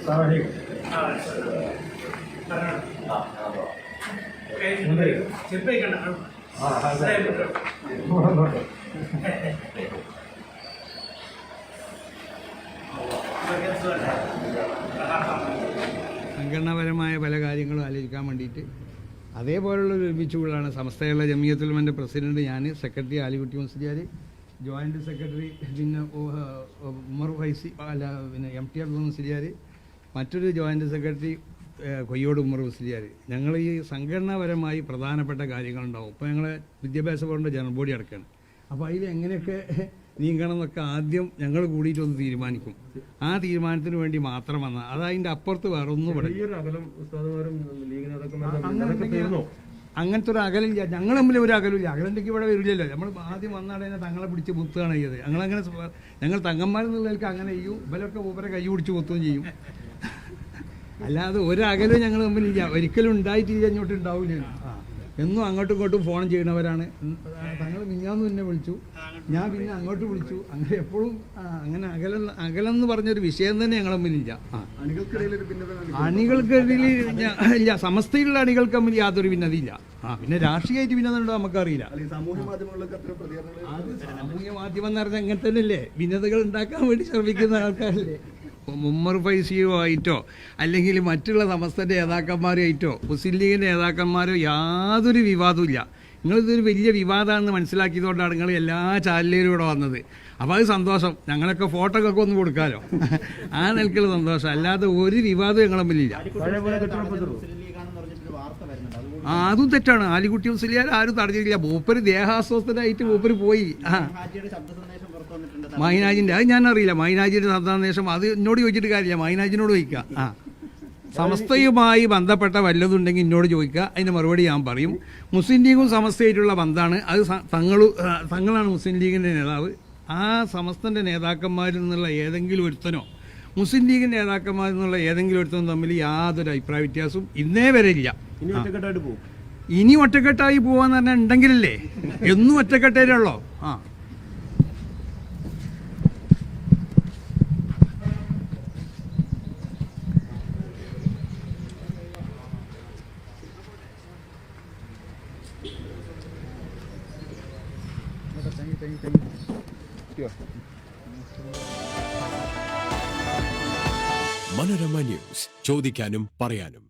സംഘടനാപരമായ പല കാര്യങ്ങളും ആലോചിക്കാൻ വേണ്ടിയിട്ട് അതേപോലുള്ള ഒരുമിച്ചുകൊള്ളാണ് സമസ്തയുള്ള ജമിയത്തുൽ ഉലമയുടെ പ്രസിഡന്റ് ഞാൻ, secretary Alikutty Musliyar, joint secretary പിന്നെ ഉമർ ഫൈസി പിന്നെ MT അബ്ദുൽ മുസ്ലിയാർ, മറ്റൊരു ജോയിൻറ്റ് സെക്രട്ടറി കൊയ്യോട് ഉമർ മുസ്ലിയാർ. ഞങ്ങൾ ഈ സംഘടനാപരമായി പ്രധാനപ്പെട്ട കാര്യങ്ങളുണ്ടാവും. ഇപ്പോൾ ഞങ്ങൾ വിദ്യാഭ്യാസ ബോർഡിൻ്റെ ജനറൽ ബോഡി അടക്കുകയാണ്. അപ്പോൾ അതിൽ എങ്ങനെയൊക്കെ നീങ്ങണം എന്നൊക്കെ ആദ്യം ഞങ്ങൾ കൂടിയിട്ടൊന്ന് തീരുമാനിക്കും. ആ തീരുമാനത്തിന് വേണ്ടി മാത്രം വന്നാൽ അതതിൻ്റെ അപ്പുറത്ത് വേറെ ഒന്നും അങ്ങനത്തെ ഒരു അകലില്ല. ഞങ്ങൾ തമ്മിൽ ഒരു അകലില്ല. അകലുണ്ടെങ്കിൽ ഇവിടെ വരില്ലല്ലോ. നമ്മൾ ആദ്യം വന്നാടെ തങ്ങളെ പിടിച്ച് മുത്തുകയാണ് ചെയ്തത്. ഞങ്ങൾ തങ്ങന്മാരെന്നുള്ളവർക്ക് അങ്ങനെ ചെയ്യും. ഇവരൊക്കെ ഊപ്പരെ കൈ പിടിച്ച് മുത്തുകയും ചെയ്യും. അല്ലാതെ ഒരകലും ഞങ്ങൾ തമ്മിലില്ല, ഒരിക്കലും ഉണ്ടായിട്ടില്ല, ഇങ്ങോട്ട് ഉണ്ടാവില്ല. എന്നും അങ്ങോട്ടും ഇങ്ങോട്ടും ഫോൺ ചെയ്യണവരാണ്. തങ്ങൾ മിഞ്ഞാന്ന് പിന്നെ വിളിച്ചു, ഞാൻ പിന്നെ അങ്ങോട്ട് വിളിച്ചു. അങ്ങനെ എപ്പോഴും അങ്ങനെ അകലെന്ന് പറഞ്ഞൊരു വിഷയം തന്നെ ഞങ്ങൾ തമ്മിലില്ല. അണികൾക്കിടയിൽ ഇല്ല, സമസ്തയിലുള്ള അണികൾക്ക് തമ്മിൽ യാതൊരു ഭിന്നതയില്ല. പിന്നെ രാഷ്ട്രീയമായിട്ട് ഭിന്നത ഉണ്ടോ നമുക്കറിയില്ല. സാമൂഹ്യ മാധ്യമം എന്ന് പറഞ്ഞാൽ അങ്ങനെ തന്നെയല്ലേ, ഭിന്നതകൾ ഉണ്ടാക്കാൻ വേണ്ടി ശ്രമിക്കുന്ന ആൾക്കാരല്ലേ. ഉമർ ഫൈസിയുമായിട്ടോ അല്ലെങ്കിൽ മറ്റുള്ള സമസ്തൻ്റെ നേതാക്കന്മാരുമായിട്ടോ മുസ്ലിം ലീഗിൻ്റെ നേതാക്കന്മാരോ യാതൊരു വിവാദവും ഇല്ല. നിങ്ങളിതൊരു വലിയ വിവാദമാണെന്ന് മനസ്സിലാക്കിയതുകൊണ്ടാണ് നിങ്ങൾ എല്ലാ ചാനലിലും ഇവിടെ വന്നത്. അപ്പോൾ അത് സന്തോഷം. ഞങ്ങളൊക്കെ ഫോട്ടോക്കൊക്കെ ഒന്ന് കൊടുക്കാമല്ലോ. ആ നിലക്കുള്ള സന്തോഷം. അല്ലാതെ ഒരു വിവാദവും ഞങ്ങൾ തമ്മിലില്ല. അതും തെറ്റാണ്. ആലിക്കുട്ടി മുസ്ലിയാർ ആരും തടഞ്ഞിട്ടില്ല. മൂപ്പര് ദേഹാസ്വസ്ഥനായിട്ട് മൂപ്പര് പോയി. മൈനാജിൻ്റെ അത് ഞാൻ അറിയില്ല. മൈനാജിൻ്റെ സന്ദേശം അത് എന്നോട് ചോദിച്ചിട്ട് കാര്യമില്ല, മൈനാജിനോട് ചോദിക്കുക. സമസ്തയുമായി ബന്ധപ്പെട്ട വല്ലതുണ്ടെങ്കിൽ എന്നോട് ചോദിക്കുക, അതിൻ്റെ മറുപടി ഞാൻ പറയും. മുസ്ലിം ലീഗും സമസ്തയായിട്ടുള്ള ബന്ധമാണ്. അത് തങ്ങളാണ് മുസ്ലിം ലീഗിൻ്റെ നേതാവ്. ആ സമസ്തൻ്റെ നേതാക്കന്മാരിൽ നിന്നുള്ള ഏതെങ്കിലും ഒരുത്തനോ മുസ്ലിം ലീഗിൻ്റെ നേതാക്കന്മാരിൽ നിന്നുള്ള ഏതെങ്കിലും ഒരുത്തനും തമ്മിൽ യാതൊരു അഭിപ്രായ വ്യത്യാസവും ഇന്നേ വരെ ഇല്ല. ഇനി ഒറ്റക്കെട്ടായി പോവാന്ന് പറഞ്ഞാൽ ഉണ്ടെങ്കിലല്ലേ, എന്നും ഒറ്റക്കെട്ടേലുള്ളോ. മനോരമ ന്യൂസ്, ചോദിക്കാനും പറയാനും.